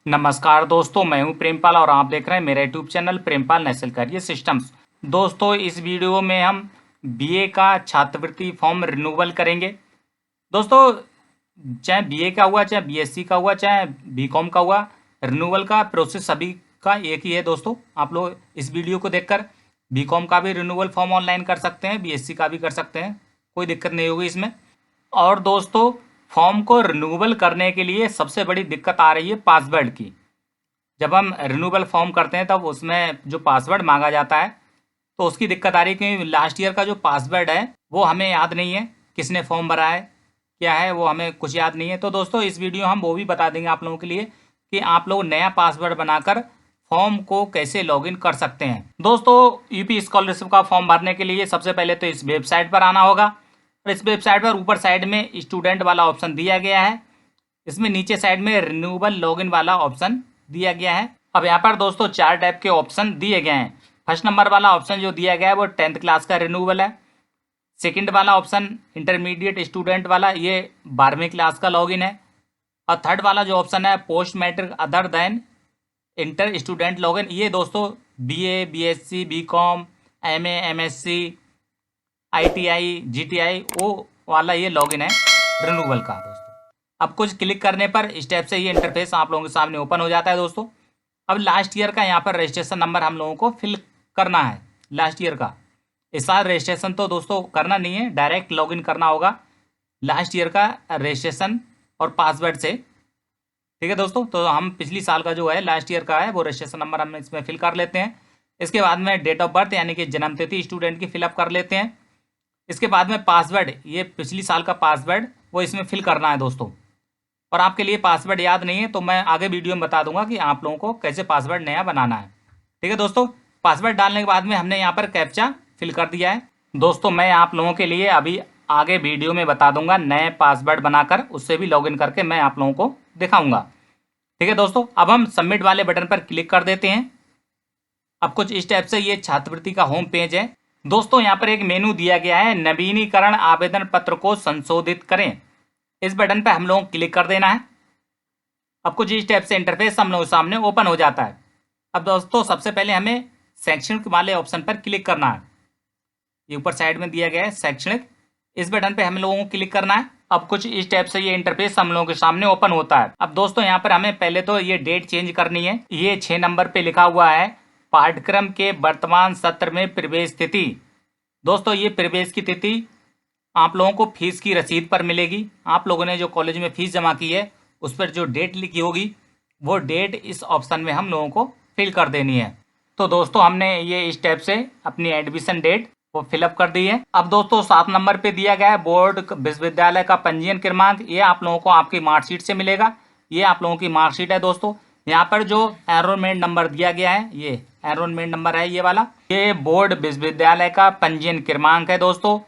नमस्कार दोस्तों, मैं हूं प्रेमपाल और आप देख रहे हैं मेरा YouTube channel Prempal national career systems. दोस्तों, इस वीडियो में हम बीए का छात्रवृत्ति फॉर्म रिन्यूअल करेंगे। दोस्तों, चाहे बीए का हुआ, चाहे बीएससी का हुआ, चाहे बीकॉम का हुआ, रिन्यूअल का प्रोसेस सभी का एक ही है। दोस्तों, आप लोग इस वीडियो को देखकर बीकॉम का भी रिन्यूअल फॉर्म ऑनलाइन कर सकते हैं, बीएससी का भी कर सकते हैं, कोई दिक्कत नहीं होगी इसमें। और दोस्तों, फॉर्म को रिन्यूअल करने के लिए सबसे बड़ी दिक्कत आ रही है पासवर्ड की। जब हम रिन्यूअल फॉर्म करते हैं तब उसमें जो पासवर्ड मांगा जाता है तो उसकी दिक्कत आ रही है, क्योंकि लास्ट ईयर का जो पासवर्ड है वो हमें याद नहीं है, किसने फॉर्म भरा है, क्या है, वो हमें कुछ याद नहीं है। तो दोस्तों, इस वीडियो हम वो भी बता देंगे आप लोगों के लिए कि आप लोग नया पासवर्ड बनाकर फॉर्म को कैसे लॉगिन कर सकते हैं। दोस्तों, यूपी स्कॉलरशिप का फॉर्म भरने के लिए सबसे पहले तो इस वेबसाइट पर आना होगा। और इस वेबसाइट पर ऊपर साइड में स्टूडेंट वाला ऑप्शन दिया गया है, इसमें नीचे साइड में रिन्यूअल लॉगिन वाला ऑप्शन दिया गया है। अब यहाँ पर दोस्तों 4 टाइप के ऑप्शन दिए गए हैं। फर्स्ट नंबर वाला ऑप्शन जो दिया गया है वो 10th क्लास का रिन्यूअल है। सेकंड वाला ऑप्शन इंटरमीडिएट स्टूडेंट वाला, ये 12वीं क्लास का लॉगिन है। और थर्ड वाला जो ऑप्शन है post matric other than inter student login, ये दोस्तों BA, BSc, BCom, MA, MSc, ITI, GTI वो वाला ये लॉगिन है रिन्यूअल का। दोस्तों, अब कुछ क्लिक करने पर इस टाइप से ये इंटरफेस आप लोगों के सामने ओपन हो जाता है। दोस्तों, अब लास्ट ईयर का यहाँ पर रजिस्ट्रेशन नंबर हम लोगों को फिल करना है। लास्ट ईयर का इस साल रजिस्ट्रेशन तो दोस्तों करना नहीं है, डायरेक्ट लॉगिन करना होगा लास्ट ईयर का रजिस्ट्रेशन और पासवर्ड से। ठीक है दोस्तों, तो हम पिछली साल का जो है लास्ट ईयर का है वो रजिस्ट्रेशन नंबर हम इसमें फिल कर लेते हैं। इसके बाद में डेट ऑफ बर्थ यानी कि जन्मतिथि स्टूडेंट की फिलअप कर लेते हैं। इसके बाद में पासवर्ड, ये पिछली साल का पासवर्ड वो इसमें फिल करना है दोस्तों। और आपके लिए पासवर्ड याद नहीं है तो मैं आगे वीडियो में बता दूंगा कि आप लोगों को कैसे पासवर्ड नया बनाना है। ठीक है दोस्तों, पासवर्ड डालने के बाद में हमने यहाँ पर कैप्चा फिल कर दिया है। दोस्तों, मैं आप लोगों के लिए अभी आगे वीडियो में बता दूंगा नए पासवर्ड बनाकर उससे भी लॉगिन करके मैं आप लोगों को दिखाऊंगा। ठीक है दोस्तों, अब हम सबमिट वाले बटन पर क्लिक कर देते हैं। अब कुछ इस टाइप से ये छात्रवृत्ति का होम पेज है। दोस्तों, यहाँ पर एक मेनू दिया गया है, नवीनीकरण आवेदन पत्र को संशोधित करें। इस बटन पर हम लोगों को क्लिक कर देना है। अब कुछ इस टाइप से इंटरफेस हम लोगों के सामने ओपन हो जाता है। अब दोस्तों, सबसे पहले हमें शैक्षणिक वाले ऑप्शन पर क्लिक करना है। ये ऊपर साइड में दिया गया है शैक्षणिक, इस बटन पे हम लोगों को क्लिक करना है। अब कुछ इस टाइप से ये इंटरफेस हम लोगों के सामने ओपन होता है। अब दोस्तों, यहाँ पर हमें पहले तो ये डेट चेंज करनी है। ये 6 नंबर पे लिखा हुआ है पाठ्यक्रम के वर्तमान सत्र में प्रवेश तिथि। दोस्तों, ये प्रवेश की तिथि आप लोगों को फीस की रसीद पर मिलेगी। आप लोगों ने जो कॉलेज में फीस जमा की है उस पर जो डेट लिखी होगी वो डेट इस ऑप्शन में हम लोगों को फिल कर देनी है। तो दोस्तों, हमने ये इस टाइप से अपनी एडमिशन डेट वो फिलअप कर दी है। अब दोस्तों, 7 नंबर पे दिया गया है बोर्ड विश्वविद्यालय का पंजीयन क्रमांक, ये आप लोगों को आपकी मार्कशीट से मिलेगा। ये आप लोगों की मार्कशीट है। दोस्तों, यहाँ पर जो एनरोलमेंट नंबर दिया गया है ये एनरोलमेंट नंबर है, ये वाला, ये बोर्ड विश्वविद्यालय का पंजीयन क्रमांक है। दोस्तों,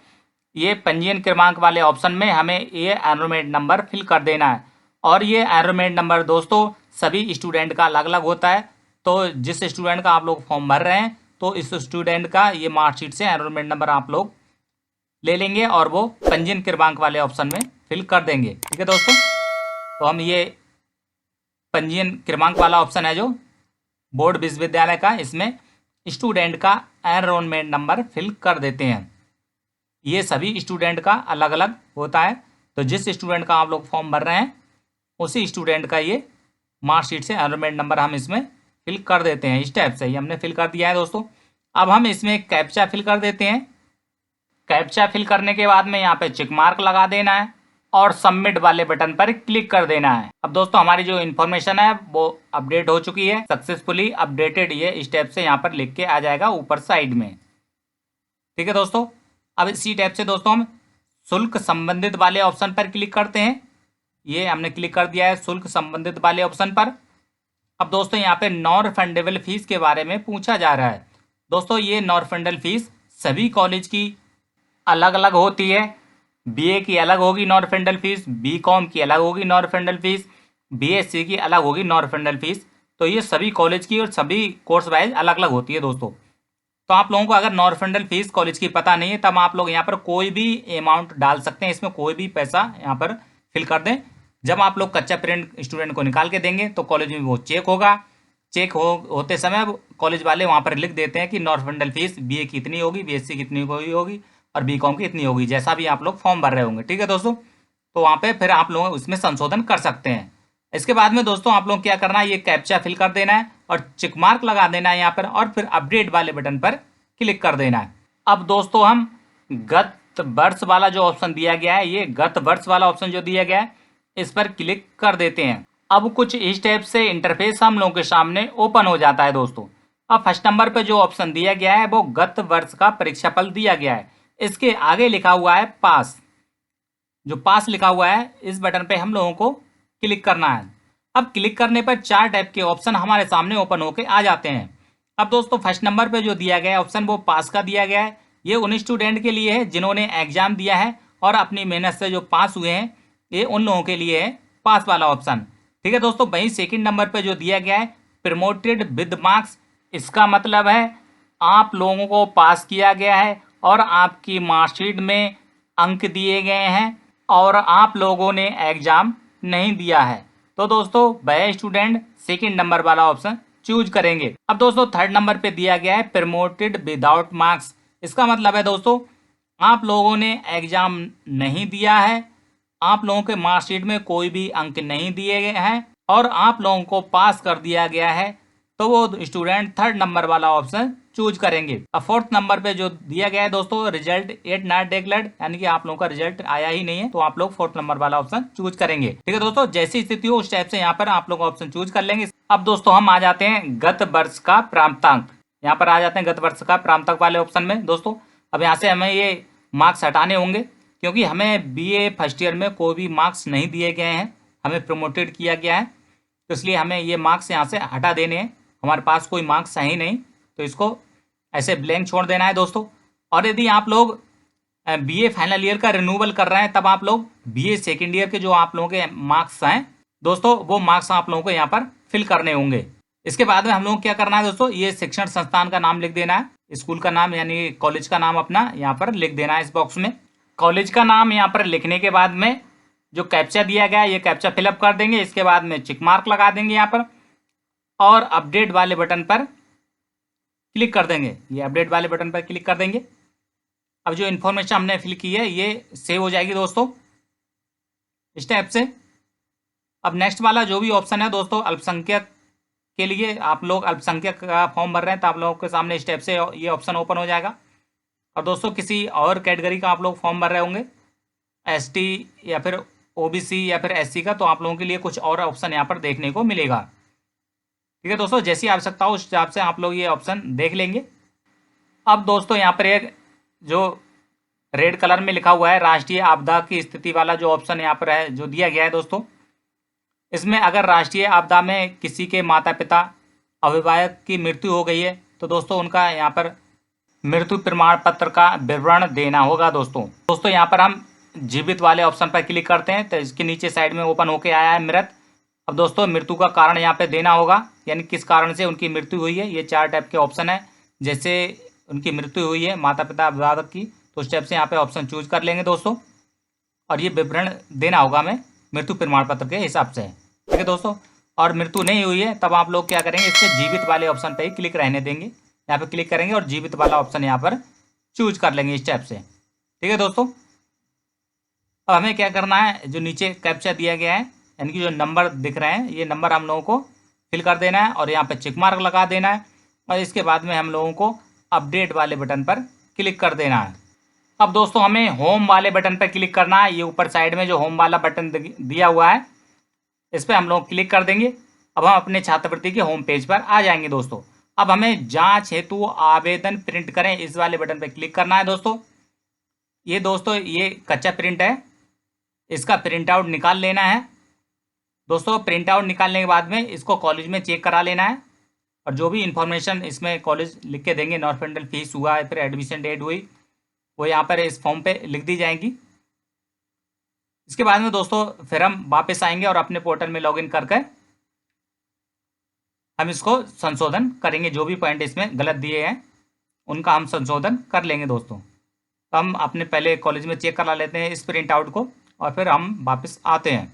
ये पंजीयन क्रमांक वाले ऑप्शन में हमें ये एनरोलमेंट नंबर फिल कर देना है। और ये एनरोलमेंट नंबर दोस्तों सभी स्टूडेंट का अलग अलग होता है। तो जिस स्टूडेंट का आप लोग फॉर्म भर रहे हैं तो इस स्टूडेंट का ये मार्कशीट से एनरोलमेंट नंबर आप लोग ले लेंगे और वो पंजीयन क्रमांक वाले ऑप्शन में फिल कर देंगे। ठीक है दोस्तों, तो हम ये पंजीयन क्रमांक वाला ऑप्शन है जो बोर्ड विश्वविद्यालय का, इसमें स्टूडेंट का एनरोलमेंट नंबर फिल कर देते हैं। ये सभी स्टूडेंट का अलग अलग होता है, तो जिस स्टूडेंट का आप लोग फॉर्म भर रहे हैं उसी स्टूडेंट का ये मार्कशीट से एनरोलमेंट नंबर हम इसमें फिल कर देते हैं। इस टाइप से ही हमने फिल कर दिया है। दोस्तों, अब हम इसमें कैप्चा फिल कर देते हैं। कैप्चा फिल करने के बाद में यहाँ पे चेक मार्क लगा देना है और सबमिट वाले बटन पर क्लिक कर देना है। अब दोस्तों, हमारी जो इन्फॉर्मेशन है वो अपडेट हो चुकी है, सक्सेसफुली अपडेटेड, ये इस टाइप से यहाँ पर लिख के आ जाएगा ऊपर साइड में। ठीक है दोस्तों, अब इसी टाइप से दोस्तों हम शुल्क संबंधित वाले ऑप्शन पर क्लिक करते हैं। ये हमने क्लिक कर दिया है शुल्क संबंधित वाले ऑप्शन पर। अब दोस्तों, यहाँ पे नॉन रिफंडेबल फीस के बारे में पूछा जा रहा है। दोस्तों, ये नॉन रिफंडेबल फीस सभी कॉलेज की अलग अलग होती है। बीए की अलग होगी नॉन रिफंडेबल फीस, बीकॉम की अलग होगी नॉन रिफंडेबल फीस, बीएससी की अलग होगी नॉन रिफंडेबल फीस। तो ये सभी कॉलेज की और सभी कोर्स वाइज अलग अलग होती है दोस्तों। तो आप लोगों को अगर नॉन रिफंडेबल फीस कॉलेज की पता नहीं है तब आप लोग यहाँ पर कोई भी अमाउंट डाल सकते हैं, इसमें कोई भी पैसा यहाँ पर फिल कर दें। जब आप लोग कच्चा प्रिंट स्टूडेंट को निकाल के देंगे तो कॉलेज में वो चेक होगा। चेक होते समय कॉलेज वाले वहाँ पर लिख देते हैं कि नॉन रिफंडेबल फीस बीए की इतनी होगी, बीएससी की इतनी होगी और बीकॉम की इतनी होगी, जैसा भी आप लोग फॉर्म भर रहे होंगे। ठीक है दोस्तों, तो वहाँ पे फिर आप लोग उसमें संशोधन कर सकते हैं। इसके बाद में दोस्तों आप लोग क्या करना है, ये कैप्चा फिल कर देना है और चिक मार्क लगा देना है यहाँ पर, और फिर अपडेट वाले बटन पर क्लिक कर देना है। अब दोस्तों हम गत वर्ष वाला जो ऑप्शन दिया गया है, ये गत वर्ष वाला ऑप्शन जो दिया गया है, इस पर क्लिक कर देते हैं। अब कुछ इस टाइप से इंटरफेस हम लोगों के सामने ओपन हो जाता है दोस्तों। अब फर्स्ट नंबर पे जो ऑप्शन दिया गया है वो गत वर्ष का परीक्षाफल दिया गया है। इसके आगे लिखा हुआ है पास, जो पास लिखा हुआ है इस बटन पे हम लोगों को क्लिक करना है। अब क्लिक करने पर 4 टाइप के ऑप्शन हमारे सामने ओपन होके आ जाते हैं। अब दोस्तों फर्स्ट नंबर पे जो दिया गया है ऑप्शन वो पास का दिया गया है। ये उन स्टूडेंट के लिए है जिन्होंने एग्जाम दिया है और अपनी मेहनत से जो पास हुए हैं, ये उन लोगों के लिए है पास वाला ऑप्शन। ठीक है दोस्तों, वहीं सेकंड नंबर पे जो दिया गया है प्रमोटेड विद मार्क्स, इसका मतलब है आप लोगों को पास किया गया है और आपकी मार्कशीट में अंक दिए गए हैं और आप लोगों ने एग्जाम नहीं दिया है। तो दोस्तों वह स्टूडेंट सेकंड नंबर वाला ऑप्शन चूज करेंगे। अब दोस्तों थर्ड नंबर पे दिया गया है प्रमोटेड विदाउट मार्क्स, इसका मतलब है दोस्तों आप लोगों ने एग्जाम नहीं दिया है, आप लोगों के मार्कशीट में कोई भी अंक नहीं दिए गए हैं और आप लोगों को पास कर दिया गया है, तो वो स्टूडेंट थर्ड नंबर वाला ऑप्शन चूज करेंगे। अब फोर्थ नंबर पे जो दिया गया है दोस्तों रिजल्ट एट नॉट डिक्लेयर्ड, यानी कि आप लोगों का रिजल्ट आया ही नहीं है, तो आप लोग फोर्थ नंबर वाला ऑप्शन चूज करेंगे। ठीक है दोस्तों, जैसी स्थिति हो उस टाइप से यहाँ पर आप लोग ऑप्शन चूज कर लेंगे। अब दोस्तों हम आ जाते हैं गत वर्ष का प्राप्तांक, यहाँ पर आ जाते हैं गत वर्ष का प्राप्तांक वाले ऑप्शन में दोस्तों। अब यहाँ से हमें ये मार्क्स हटाने होंगे क्योंकि हमें बीए फर्स्ट ईयर में कोई भी मार्क्स नहीं दिए गए हैं, हमें प्रमोटेड किया गया है, तो इसलिए हमें ये मार्क्स यहाँ से हटा देने हैं। हमारे पास कोई मार्क्स है ही नहीं, तो इसको ऐसे ब्लैंक छोड़ देना है दोस्तों। और यदि आप लोग बीए फाइनल ईयर का रिन्यूअल कर रहे हैं, तब आप लोग बीए सेकेंड ईयर के जो आप लोगों के मार्क्स हैं दोस्तों, वो मार्क्स आप लोगों को यहाँ पर फिल करने होंगे। इसके बाद में हम लोग क्या करना है दोस्तों, ये शिक्षण संस्थान का नाम लिख देना है, स्कूल का नाम यानी कॉलेज का नाम अपना यहाँ पर लिख देना है इस बॉक्स में। कॉलेज का नाम यहाँ पर लिखने के बाद में जो कैप्चा दिया गया है ये कैप्चा फिलअप कर देंगे। इसके बाद में चिक मार्क लगा देंगे यहाँ पर और अपडेट वाले बटन पर क्लिक कर देंगे। ये अपडेट वाले बटन पर क्लिक कर देंगे। अब जो इन्फॉर्मेशन हमने फिल की है ये सेव हो जाएगी दोस्तों इस टाइप से। अब नेक्स्ट वाला जो भी ऑप्शन है दोस्तों अल्पसंख्यक के लिए, आप लोग अल्पसंख्यक का फॉर्म भर रहे हैं तो आप लोगों के सामने इस टाइप से ये ऑप्शन ओपन हो जाएगा। और दोस्तों किसी और कैटेगरी का आप लोग फॉर्म भर रहे होंगे, एसटी या फिर ओबीसी या फिर एससी का, तो आप लोगों के लिए कुछ और ऑप्शन यहाँ पर देखने को मिलेगा। ठीक है दोस्तों, जैसी आवश्यकता हो उस हिसाब से आप लोग ये ऑप्शन देख लेंगे। अब दोस्तों यहाँ पर एक जो रेड कलर में लिखा हुआ है राष्ट्रीय आपदा की स्थिति वाला जो ऑप्शन यहाँ पर है जो दिया गया है दोस्तों, इसमें अगर राष्ट्रीय आपदा में किसी के माता पिता अभिभावक की मृत्यु हो गई है तो दोस्तों उनका यहाँ पर मृत्यु प्रमाण पत्र का विवरण देना होगा दोस्तों यहाँ पर हम जीवित वाले ऑप्शन पर क्लिक करते हैं तो इसके नीचे साइड में ओपन होके आया है मृत। अब दोस्तों मृत्यु का कारण यहाँ पे देना होगा, यानी किस कारण से उनकी मृत्यु हुई है। ये 4 टाइप के ऑप्शन है, जैसे उनकी मृत्यु हुई है माता पिता अभिभावक की, तो उस टाइप से यहाँ पे ऑप्शन चूज कर लेंगे दोस्तों, और ये विवरण देना होगा हमें मृत्यु प्रमाण पत्र के हिसाब से। ठीक है दोस्तों, और मृत्यु नहीं हुई है तब आप लोग क्या करेंगे, इससे जीवित वाले ऑप्शन पे ही क्लिक रहने देंगे। यहाँ पे क्लिक करेंगे और जीवित वाला ऑप्शन यहाँ पर चूज कर लेंगे इस टाइप से। ठीक है दोस्तों, अब हमें क्या करना है, जो नीचे कैप्चा दिया गया है यानी कि जो नंबर दिख रहे हैं ये नंबर हम लोगों को फिल कर देना है और यहाँ पे चिक मार्क लगा देना है और इसके बाद में हम लोगों को अपडेट वाले बटन पर क्लिक कर देना है। अब दोस्तों हमें होम वाले बटन पर क्लिक करना है। ये ऊपर साइड में जो होम वाला बटन दिया हुआ है इस पर हम लोग क्लिक कर देंगे। अब हम अपने छात्रवृत्ति के होम पेज पर आ जाएंगे दोस्तों। अब हमें जांच हेतु आवेदन प्रिंट करें इस वाले बटन पर क्लिक करना है दोस्तों। ये दोस्तों ये कच्चा प्रिंट है, इसका प्रिंट आउट निकाल लेना है दोस्तों। प्रिंट आउट निकालने के बाद में इसको कॉलेज में चेक करा लेना है और जो भी इंफॉर्मेशन इसमें कॉलेज लिख के देंगे, नॉन रिफंडेबल फीस हुआ है, फिर एडमिशन डेट हुई, वो यहाँ पर इस फॉर्म पे लिख दी जाएंगी। इसके बाद में दोस्तों फिर हम वापस आएंगे और अपने पोर्टल में लॉगिन करके हम इसको संशोधन करेंगे। जो भी पॉइंट इसमें गलत दिए हैं उनका हम संशोधन कर लेंगे दोस्तों। तो हम अपने पहले कॉलेज में चेक करा लेते हैं इस प्रिंट आउट को और फिर हम वापस आते हैं।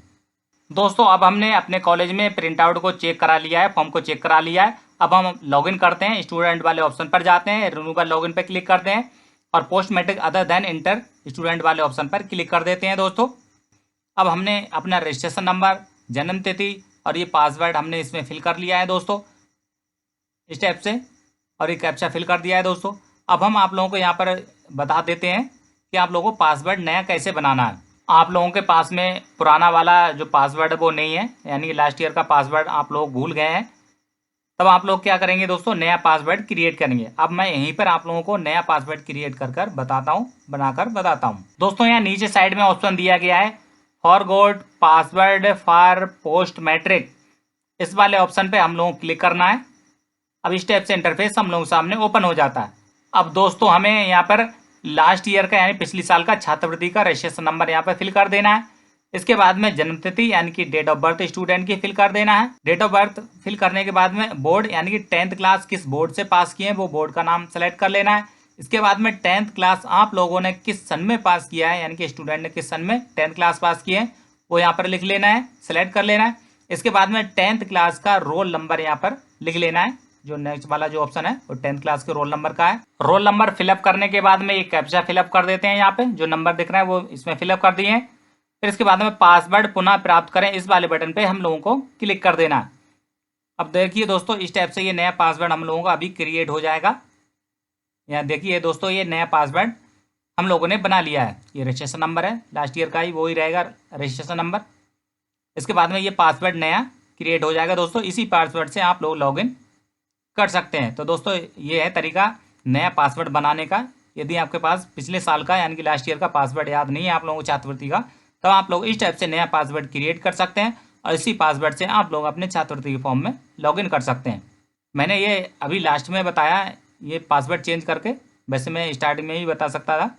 दोस्तों अब हमने अपने कॉलेज में प्रिंट आउट को चेक करा लिया है, फॉर्म को चेक करा लिया है। अब हम लॉगिन करते हैं, स्टूडेंट वाले ऑप्शन पर जाते हैं, रिन्यूअल लॉगिन पर क्लिक करते हैं और post matric other than inter student वाले ऑप्शन पर क्लिक कर देते हैं दोस्तों। अब हमने अपना रजिस्ट्रेशन नंबर, जन्म तिथि और ये पासवर्ड हमने इसमें फिल कर लिया है दोस्तों स्टेप से, और ये कैप्चा फिल कर दिया है दोस्तों। अब हम आप लोगों को यहाँ पर बता देते हैं कि आप लोगों को पासवर्ड नया कैसे बनाना है। आप लोगों के पास में पुराना वाला जो पासवर्ड है वो नहीं है, यानी कि लास्ट ईयर का पासवर्ड आप लोग भूल गए हैं, तब आप लोग क्या करेंगे दोस्तों, नया पासवर्ड क्रिएट करेंगे। अब मैं यहीं पर आप लोगों को नया पासवर्ड क्रिएट कर बताता हूँ, बनाकर बताता हूँ दोस्तों। यहाँ नीचे साइड में ऑप्शन दिया गया है forgot password for post matric, इस वाले ऑप्शन पे हम लोगों को क्लिक करना है। अब इस टाइप से इंटरफेस हम लोगों के सामने ओपन हो जाता है। अब दोस्तों हमें यहाँ पर लास्ट ईयर का यानी पिछली साल का छात्रवृत्ति का रजिस्ट्रेशन नंबर यहाँ पर फिल कर देना है। इसके बाद में जन्म तिथि यानी कि डेट ऑफ बर्थ स्टूडेंट की फिल कर देना है। डेट ऑफ बर्थ फिल करने के बाद में बोर्ड यानी कि 10th क्लास किस बोर्ड से पास किए हैं वो बोर्ड का नाम सेलेक्ट कर लेना है। इसके बाद में 10th क्लास आप लोगों ने किस सन में पास किया है, यानी कि स्टूडेंट ने किस सन में 10th क्लास पास किए हैं वो यहाँ पर लिख लेना है, सेलेक्ट कर लेना है। इसके बाद में 10th क्लास का रोल नंबर यहाँ पर लिख लेना है। जो नेक्स्ट वाला जो ऑप्शन है वो 10th क्लास के रोल नंबर का है। रोल नंबर फिलअप करने के बाद में ये कैप्चा फिलअप कर देते हैं, यहाँ पे जो नंबर दिख रहा है वो इसमें फिलअप कर दिए हैं। फिर इसके बाद में पासवर्ड पुनः प्राप्त करें, इस वाले बटन पे हम लोगों को क्लिक कर देना है। अब देखिए दोस्तों इस टाइप से ये नया पासवर्ड हम लोगों का अभी क्रिएट हो जाएगा। यहाँ देखिए दोस्तों ये नया पासवर्ड हम लोगों ने बना लिया है। ये रजिस्ट्रेशन नंबर है लास्ट ईयर का ही, वो ही रहेगा रजिस्ट्रेशन नंबर। इसके बाद में ये पासवर्ड नया क्रिएट हो जाएगा दोस्तों। इसी पासवर्ड से आप लोग लॉगिन कर सकते हैं। तो दोस्तों ये है तरीका नया पासवर्ड बनाने का। यदि आपके पास पिछले साल का यानी कि लास्ट ईयर का पासवर्ड याद नहीं है आप लोगों को छात्रवृत्ति का, तो आप लोग इस टाइप से नया पासवर्ड क्रिएट कर सकते हैं और इसी पासवर्ड से आप लोग अपने छात्रवृत्ति के फॉर्म में लॉगिन कर सकते हैं। मैंने ये अभी लास्ट में बताया ये पासवर्ड चेंज करके, वैसे मैं स्टार्टिंग में ही बता सकता था।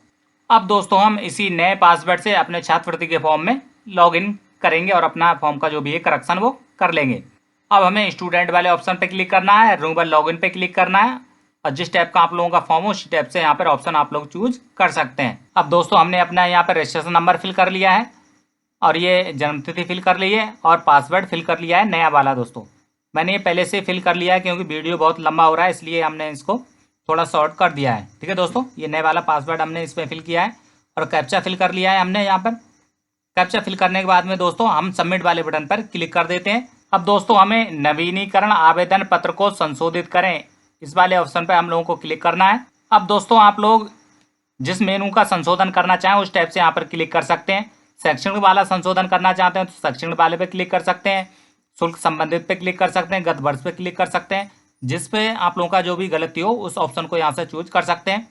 अब दोस्तों हम इसी नए पासवर्ड से अपने छात्रवृत्ति के फॉर्म में लॉगिन करेंगे और अपना फॉर्म का जो भी है करेक्शन वो कर लेंगे। अब हमें स्टूडेंट वाले ऑप्शन पे क्लिक करना है, रिन्यूअल लॉगिन पे क्लिक करना है और जिस टाइप का आप लोगों का फॉर्म हो उस टाइप से यहाँ पर ऑप्शन आप लोग चूज कर सकते हैं। अब दोस्तों हमने अपना यहाँ पर रजिस्ट्रेशन नंबर फिल कर लिया है और ये जन्मतिथि फिल कर ली है और पासवर्ड फिल कर लिया है नया वाला। दोस्तों मैंने ये पहले से फिल कर लिया है क्योंकि वीडियो बहुत लंबा हो रहा है, इसलिए हमने इसको थोड़ा शॉर्ट कर दिया है। ठीक है दोस्तों, ये नया वाला पासवर्ड हमने इसमें फिल किया है और कैप्चा फिल कर लिया है हमने यहाँ पर। कैप्चा फिल करने के बाद में दोस्तों हम सबमिट वाले बटन पर क्लिक कर देते हैं। अब दोस्तों हमें नवीनीकरण आवेदन पत्र को संशोधित करें, इस वाले ऑप्शन पर हम लोगों को क्लिक करना है। अब दोस्तों आप लोग जिस मेनू का संशोधन करना चाहें उस टाइप से यहाँ पर क्लिक कर सकते हैं। शैक्षणिक वाला संशोधन करना चाहते हैं तो शैक्षणिक वाले पे क्लिक कर सकते हैं, शुल्क संबंधित पे क्लिक कर सकते हैं, गत वर्ष पे क्लिक कर सकते हैं। जिस पे आप लोगों का जो भी गलती हो उस ऑप्शन को यहाँ से चूज कर सकते हैं।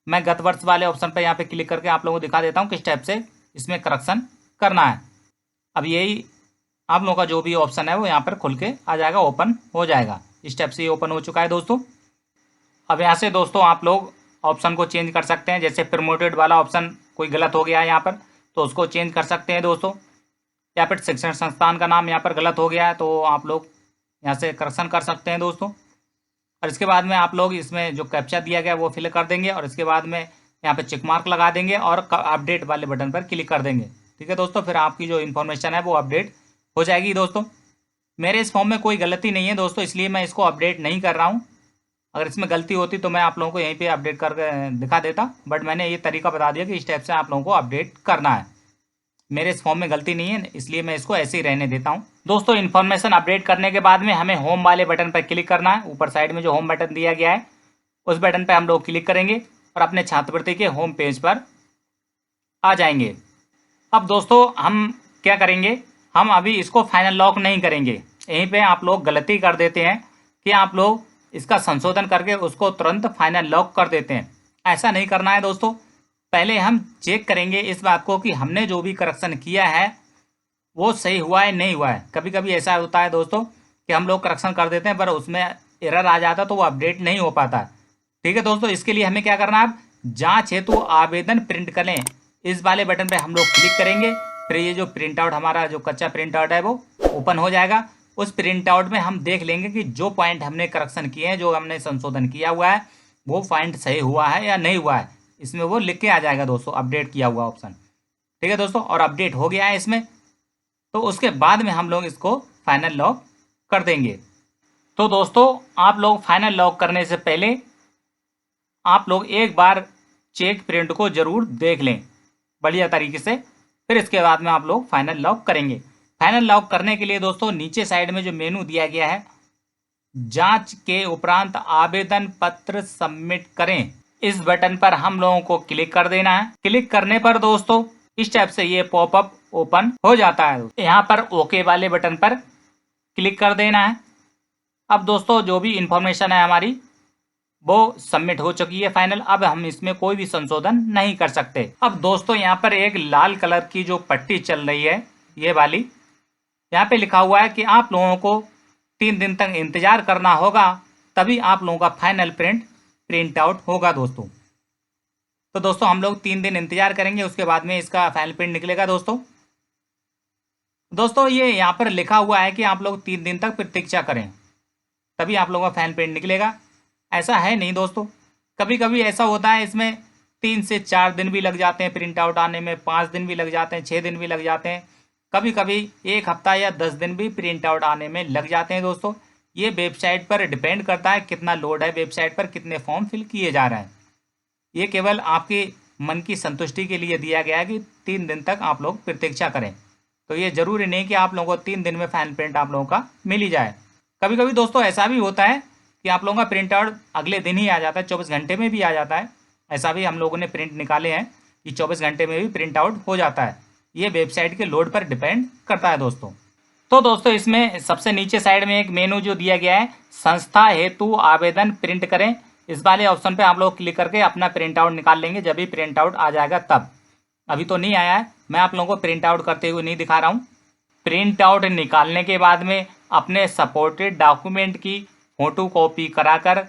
मैं गत वर्ष वाले ऑप्शन पर यहाँ पे क्लिक करके आप लोगों को दिखा देता हूँ किस टाइप से इसमें करेक्शन करना है। अब यही आप लोगों का जो भी ऑप्शन है वो यहाँ पर खुल के आ जाएगा, ओपन हो जाएगा। इस टाइप से ये ओपन हो चुका है दोस्तों। अब यहाँ से दोस्तों आप लोग ऑप्शन को चेंज कर सकते हैं। जैसे प्रमोटेड वाला ऑप्शन कोई गलत हो गया है यहाँ पर तो उसको चेंज कर सकते हैं दोस्तों, या फिर शिक्षण संस्थान का नाम यहाँ पर गलत हो गया है तो आप लोग यहाँ से करेक्शन कर सकते हैं दोस्तों। और इसके बाद में आप लोग इसमें जो कैप्चा दिया गया वो फिल कर देंगे और इसके बाद में यहाँ पे चेक मार्क लगा देंगे और अपडेट वाले बटन पर क्लिक कर देंगे। ठीक है दोस्तों, फिर आपकी जो इन्फॉर्मेशन है वो अपडेट हो जाएगी दोस्तों। मेरे इस फॉर्म में कोई गलती नहीं है दोस्तों, इसलिए मैं इसको अपडेट नहीं कर रहा हूँ। अगर इसमें गलती होती तो मैं आप लोगों को यहीं पे अपडेट करके दिखा देता, बट मैंने ये तरीका बता दिया कि इस टाइप से आप लोगों को अपडेट करना है। मेरे इस फॉर्म में गलती नहीं है इसलिए मैं इसको ऐसे ही रहने देता हूँ दोस्तों। इन्फॉर्मेशन अपडेट करने के बाद में हमें होम वाले बटन पर क्लिक करना है। ऊपर साइड में जो होम बटन दिया गया है उस बटन पर हम लोग क्लिक करेंगे और अपने छात्रवृत्ति के होम पेज पर आ जाएंगे। अब दोस्तों हम क्या करेंगे, हम अभी इसको फाइनल लॉक नहीं करेंगे। यहीं पे आप लोग गलती कर देते हैं कि आप लोग इसका संशोधन करके उसको तुरंत फाइनल लॉक कर देते हैं। ऐसा नहीं करना है दोस्तों। पहले हम चेक करेंगे इस बात को कि हमने जो भी करेक्शन किया है वो सही हुआ है नहीं हुआ है। कभी कभी ऐसा होता है दोस्तों कि हम लोग करेक्शन कर देते हैं पर उसमें एरर आ जाता तो वो अपडेट नहीं हो पाता। ठीक है दोस्तों, इसके लिए हमें क्या करना है, अब जांच हेतु आवेदन प्रिंट करें इस वाले बटन पे हम लोग क्लिक करेंगे। फिर ये जो प्रिंट आउट हमारा जो कच्चा प्रिंट आउट है वो ओपन हो जाएगा। उस प्रिंट आउट में हम देख लेंगे कि जो पॉइंट हमने करेक्शन किए हैं, जो हमने संशोधन किया हुआ है वो पॉइंट सही हुआ है या नहीं हुआ है, इसमें वो लिख के आ जाएगा दोस्तों अपडेट किया हुआ ऑप्शन। ठीक है दोस्तों, और अपडेट हो गया है इसमें। तो तो उसके बाद में हम लोग इसको फाइनल लॉक कर देंगे। तो दोस्तों आप लोग फाइनल लॉक करने से पहले आप लोग एक बार चेक प्रिंट को जरूर देख लें बढ़िया तरीके से, फिर इसके बाद में आप लोग फाइनल लॉक करेंगे। फाइनल लॉक करने के लिए दोस्तों नीचे साइड में जो मेनू दिया गया है, जांच के उपरांत आवेदन पत्र सबमिट करें, इस बटन पर हम लोगों को क्लिक कर देना है। क्लिक करने पर दोस्तों इस टाइप से ये पॉपअप ओपन हो जाता है। यहाँ पर ओके वाले बटन पर क्लिक कर देना है। अब दोस्तों जो भी इंफॉर्मेशन है हमारी वो सबमिट हो चुकी है फाइनल। अब हम इसमें कोई भी संशोधन नहीं कर सकते। अब दोस्तों यहाँ पर एक लाल कलर की जो पट्टी चल रही है ये वाली, यहाँ पे लिखा हुआ है कि आप लोगों को 3 दिन तक इंतजार करना होगा, तभी आप लोगों का फाइनल प्रिंट आउट होगा दोस्तों। तो दोस्तों हम लोग 3 दिन इंतजार करेंगे, उसके बाद में इसका फाइनल प्रिंट निकलेगा दोस्तों ये यहाँ पर लिखा हुआ है कि आप लोग 3 दिन तक प्रतीक्षा करें, तभी आप लोगों का फाइनल प्रिंट निकलेगा। ऐसा है नहीं दोस्तों, कभी कभी ऐसा होता है इसमें 3 से 4 दिन भी लग जाते हैं प्रिंट आउट आने में, 5 दिन भी लग जाते हैं, 6 दिन भी लग जाते हैं, कभी कभी 1 हफ्ता या 10 दिन भी प्रिंट आउट आने में लग जाते हैं दोस्तों। ये वेबसाइट पर डिपेंड करता है कितना लोड है वेबसाइट पर, कितने फॉर्म फिल किए जा रहे हैं। ये केवल आपके मन की संतुष्टि के लिए दिया गया है कि 3 दिन तक आप लोग प्रतीक्षा करें। तो ये जरूरी नहीं कि आप लोगों को 3 दिन में फाइनल प्रिंट आप लोगों का मिल ही जाए। कभी कभी दोस्तों ऐसा भी होता है कि आप लोगों का प्रिंट आउट अगले दिन ही आ जाता है, 24 घंटे में भी आ जाता है। ऐसा भी हम लोगों ने प्रिंट निकाले हैं कि 24 घंटे में भी प्रिंट आउट हो जाता है। ये वेबसाइट के लोड पर डिपेंड करता है दोस्तों। तो दोस्तों इसमें सबसे नीचे साइड में एक मेनू जो दिया गया है, संस्था हेतु आवेदन प्रिंट करें, इस वाले ऑप्शन पे आप लोग क्लिक करके अपना प्रिंट आउट निकाल लेंगे। जब भी प्रिंट आउट आ जाएगा तब, अभी तो नहीं आया है, मैं आप लोगों को प्रिंट आउट करते हुए नहीं दिखा रहा हूँ। प्रिंट आउट निकालने के बाद में अपने सपोर्टेड डॉक्यूमेंट की फोटो कॉपी कराकर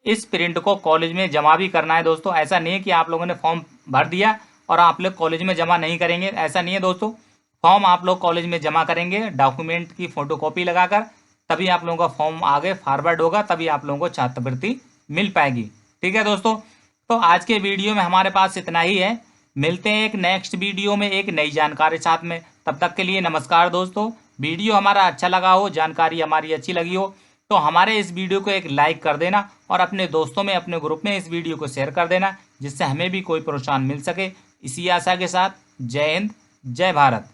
इस प्रिंट को कॉलेज में जमा भी करना है दोस्तों। ऐसा नहीं है कि आप लोगों ने फॉर्म भर दिया और आप लोग कॉलेज में जमा नहीं करेंगे, ऐसा नहीं है दोस्तों। फॉर्म आप लोग कॉलेज में जमा करेंगे डॉक्यूमेंट की फोटो कॉपी लगाकर, तभी आप लोगों का फॉर्म आगे फॉरवर्ड होगा, तभी आप लोगों को छात्रवृत्ति मिल पाएगी। ठीक है दोस्तों, तो आज के वीडियो में हमारे पास इतना ही है। मिलते हैं एक नेक्स्ट वीडियो में एक नई जानकारी साथ में। तब तक के लिए नमस्कार दोस्तों। वीडियो हमारा अच्छा लगा हो, जानकारी हमारी अच्छी लगी हो, तो हमारे इस वीडियो को एक लाइक कर देना और अपने दोस्तों में, अपने ग्रुप में इस वीडियो को शेयर कर देना, जिससे हमें भी कोई प्रोत्साहन मिल सके। इसी आशा के साथ जय हिंद, जय भारत।